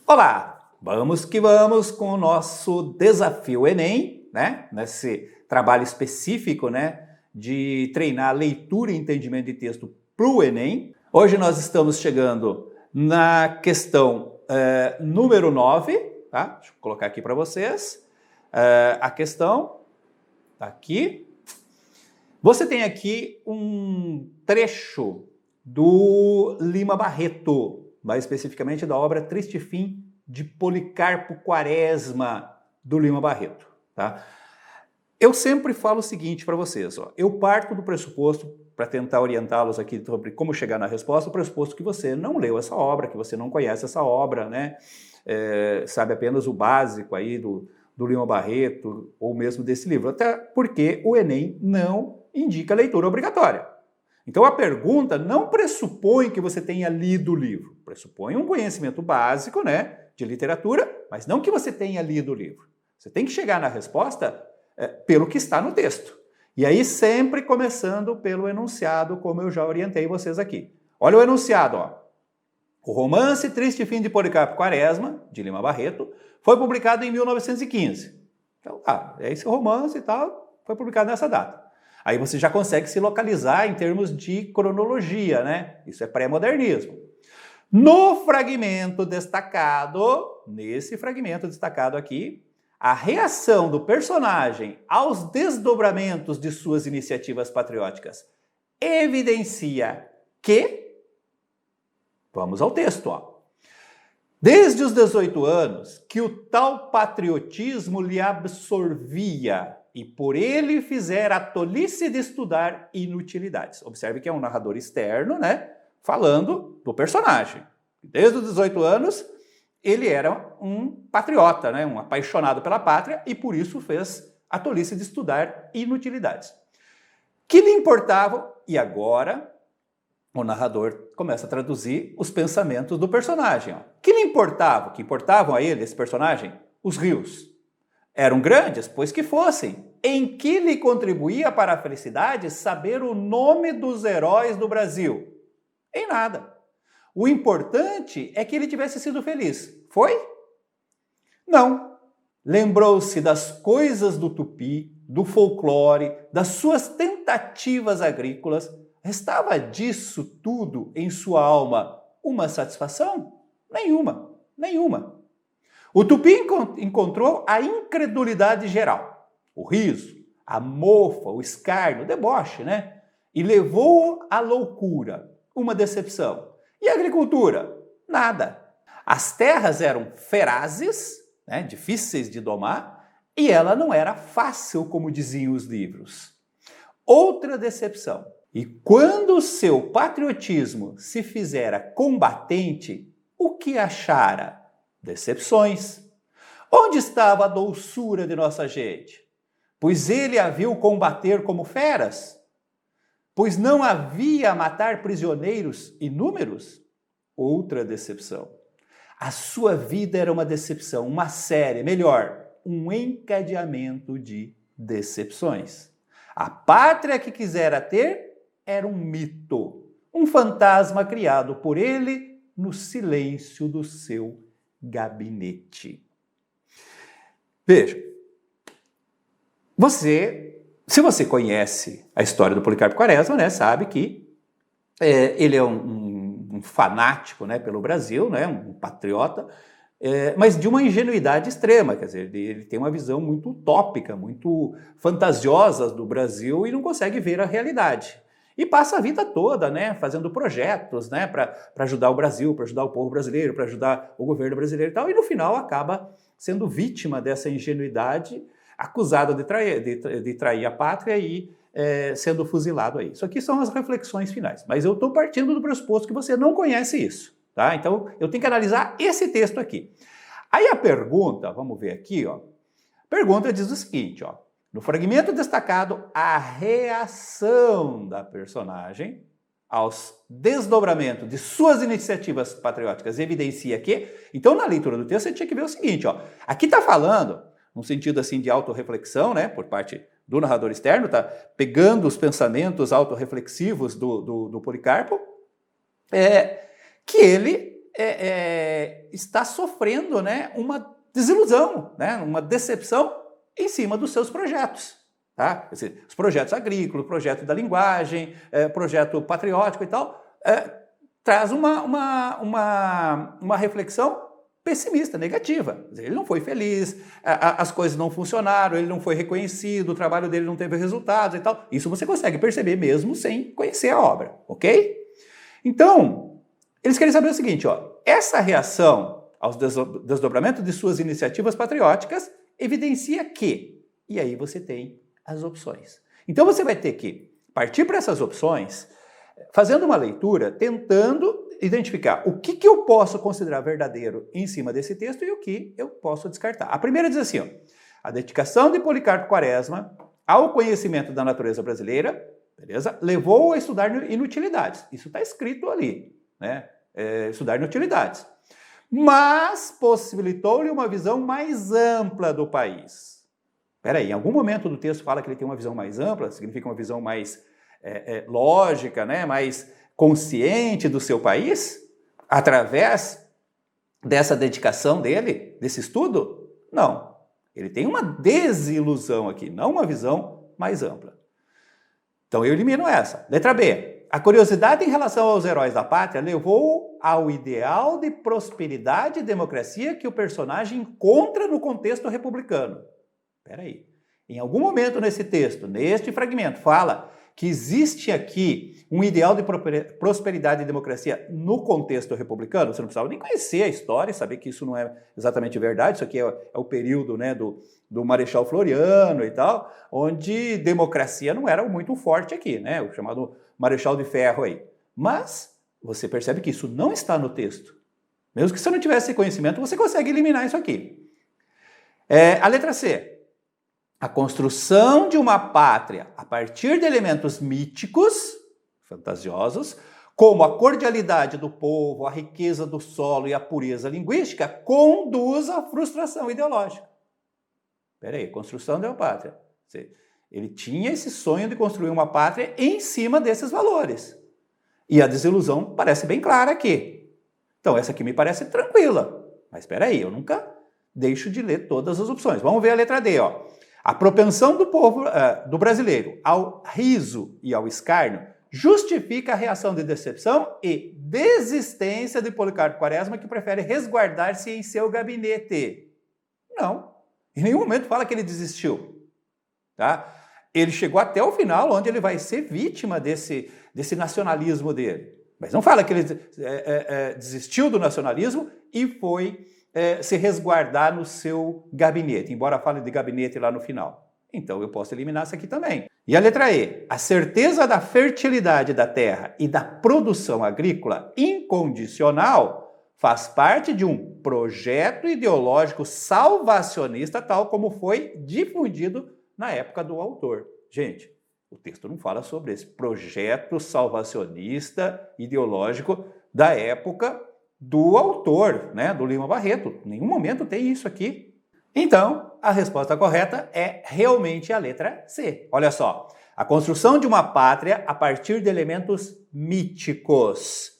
Olá, vamos que vamos com o nosso desafio Enem, né? Nesse trabalho específico, né? De treinar leitura e entendimento de texto para o Enem. Hoje nós estamos chegando na questão número 9, tá? Deixa eu colocar aqui para vocês. A questão tá aqui. Você tem aqui um trecho do Lima Barreto, mais especificamente da obra Triste Fim de Policarpo Quaresma, do Lima Barreto. Tá? Eu sempre falo o seguinte para vocês, ó, eu parto do pressuposto, para tentar orientá-los aqui sobre como chegar na resposta, o pressuposto que você não leu essa obra, que você não conhece essa obra, né? Sabe apenas o básico aí do Lima Barreto, ou mesmo desse livro, até porque o Enem não indica leitura obrigatória. Então a pergunta não pressupõe que você tenha lido o livro, pressupõe um conhecimento básico, né, de literatura, mas não que você tenha lido o livro. Você tem que chegar na resposta pelo que está no texto. E aí sempre começando pelo enunciado, como eu já orientei vocês aqui. Olha o enunciado, ó. O romance Triste Fim de Policarpo Quaresma, de Lima Barreto, foi publicado em 1915. Então, é esse romance e tal, foi publicado nessa data. Aí você já consegue se localizar em termos de cronologia, né? Isso é pré-modernismo. No fragmento destacado, nesse fragmento destacado aqui, a reação do personagem aos desdobramentos de suas iniciativas patrióticas evidencia que... Vamos ao texto, ó. Desde os 18 anos, que o tal patriotismo lhe absorvia e por ele fizera a tolice de estudar inutilidades. Observe que é um narrador externo, né? Falando do personagem. Desde os 18 anos, ele era um patriota, né? Um apaixonado pela pátria e por isso fez a tolice de estudar inutilidades. Que lhe importavam, e agora o narrador começa a traduzir os pensamentos do personagem. Ó. Que lhe importava? Que importavam a ele, esse personagem? Os rios. Eram grandes, pois que fossem. Em que lhe contribuía para a felicidade saber o nome dos heróis do Brasil? Em nada. O importante é que ele tivesse sido feliz. Foi? Não. Lembrou-se das coisas do tupi, do folclore, das suas tentativas agrícolas. Restava disso tudo em sua alma uma satisfação? Nenhuma, nenhuma. O tupi encontrou a incredulidade geral, o riso, a mofa, o escárnio, o deboche, né? E levou-o à loucura, uma decepção. E a agricultura? Nada. As terras eram ferazes, né, difíceis de domar, e ela não era fácil, como diziam os livros. Outra decepção. E quando o seu patriotismo se fizera combatente, o que achara? Decepções. Onde estava a doçura de nossa gente? Pois ele a viu combater como feras? Pois não havia matar prisioneiros inúmeros? Outra decepção. A sua vida era uma decepção, uma série, melhor, um encadeamento de decepções. A pátria que quisera ter era um mito, um fantasma criado por ele no silêncio do seu gabinete. Veja, se você conhece a história do Policarpo Quaresma, né, sabe que ele é um fanático, né, pelo Brasil, né, um patriota, mas de uma ingenuidade extrema, quer dizer, ele tem uma visão muito utópica, muito fantasiosa do Brasil e não consegue ver a realidade. E passa a vida toda, né, fazendo projetos, né, para ajudar o Brasil, para ajudar o povo brasileiro, para ajudar o governo brasileiro e tal, e no final acaba sendo vítima dessa ingenuidade, acusado de trair a pátria e sendo fuzilado aí. Isso aqui são as reflexões finais, mas eu estou partindo do pressuposto que você não conhece isso, tá? Então eu tenho que analisar esse texto aqui. Aí a pergunta, vamos ver aqui, ó, a pergunta diz o seguinte, ó, no fragmento destacado, a reação da personagem aos desdobramentos de suas iniciativas patrióticas evidencia que... Então, na leitura do texto, você tinha que ver o seguinte, ó. Aqui está falando, num sentido assim de autorreflexão, né, por parte do narrador externo, tá pegando os pensamentos autorreflexivos do Policarpo, que ele está sofrendo, né, uma desilusão, né, uma decepção em cima dos seus projetos. Tá? Quer dizer, os projetos agrícolas, projeto da linguagem, projeto patriótico e tal, traz uma reflexão pessimista, negativa. Quer dizer, ele não foi feliz, as coisas não funcionaram, ele não foi reconhecido, o trabalho dele não teve resultados e tal. Isso você consegue perceber mesmo sem conhecer a obra, ok? Então, eles querem saber o seguinte, ó, essa reação aos desdobramentos de suas iniciativas patrióticas evidencia que, e aí você tem as opções. Então você vai ter que partir para essas opções, fazendo uma leitura, tentando identificar o que eu posso considerar verdadeiro em cima desse texto e o que eu posso descartar. A primeira diz assim, ó, a dedicação de Policarpo Quaresma ao conhecimento da natureza brasileira, beleza, levou a estudar inutilidades. Isso está escrito ali, né? Estudar inutilidades. Mas possibilitou-lhe uma visão mais ampla do país. Espera aí, em algum momento do texto fala que ele tem uma visão mais ampla, significa uma visão mais lógica, né? Mais consciente do seu país, através dessa dedicação dele, desse estudo? Não. Ele tem uma desilusão aqui, não uma visão mais ampla. Então eu elimino essa. Letra B. A curiosidade em relação aos heróis da pátria levou ao ideal de prosperidade e democracia que o personagem encontra no contexto republicano. Espera aí. Em algum momento nesse texto, neste fragmento, fala que existe aqui um ideal de prosperidade e democracia no contexto republicano. Você não precisava nem conhecer a história e saber que isso não é exatamente verdade. Isso aqui é o período, né, do Marechal Floriano e tal, onde democracia não era muito forte aqui, né, o chamado Marechal de Ferro aí. Mas você percebe que isso não está no texto. Mesmo que você não tivesse conhecimento, você consegue eliminar isso aqui. A letra C. A construção de uma pátria a partir de elementos míticos, fantasiosos, como a cordialidade do povo, a riqueza do solo e a pureza linguística, conduz à frustração ideológica. Espera aí, construção de uma pátria. Ele tinha esse sonho de construir uma pátria em cima desses valores. E a desilusão parece bem clara aqui. Então, essa aqui me parece tranquila. Mas espera aí, eu nunca deixo de ler todas as opções. Vamos ver a letra D, ó. A propensão do povo, do brasileiro ao riso e ao escárnio justifica a reação de decepção e desistência de Policarpo Quaresma, que prefere resguardar-se em seu gabinete. Não. Em nenhum momento fala que ele desistiu. Tá? Ele chegou até o final, onde ele vai ser vítima desse nacionalismo dele. Mas não fala que ele desistiu do nacionalismo e foi se resguardar no seu gabinete, embora fale de gabinete lá no final. Então eu posso eliminar isso aqui também. E a letra E. A certeza da fertilidade da terra e da produção agrícola incondicional faz parte de um projeto ideológico salvacionista, tal como foi difundido na época do autor. Gente, o texto não fala sobre esse projeto salvacionista ideológico da época do autor, né, do Lima Barreto. Em nenhum momento tem isso aqui. Então, a resposta correta é realmente a letra C. Olha só, a construção de uma pátria a partir de elementos míticos,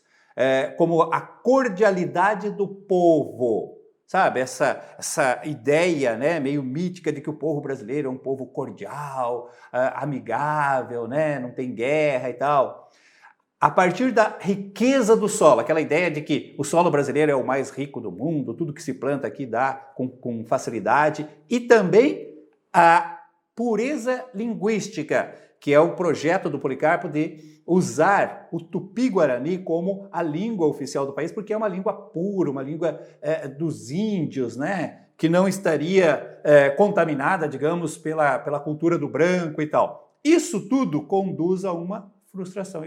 como a cordialidade do povo, sabe? Essa ideia, né, meio mítica de que o povo brasileiro é um povo cordial, amigável, né, não tem guerra e tal. A partir da riqueza do solo, aquela ideia de que o solo brasileiro é o mais rico do mundo, tudo que se planta aqui dá com facilidade, e também a pureza linguística, que é o projeto do Policarpo de usar o tupi-guarani como a língua oficial do país, porque é uma língua pura, uma língua dos índios, né? Que não estaria contaminada, digamos, pela cultura do branco e tal. Isso tudo conduz a uma frustração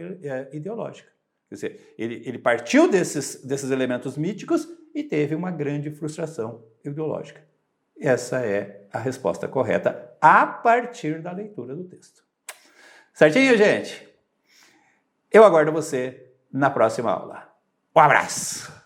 ideológica. Quer dizer, ele partiu desses elementos míticos e teve uma grande frustração ideológica. Essa é a resposta correta a partir da leitura do texto. Certinho, gente? Eu aguardo você na próxima aula. Um abraço!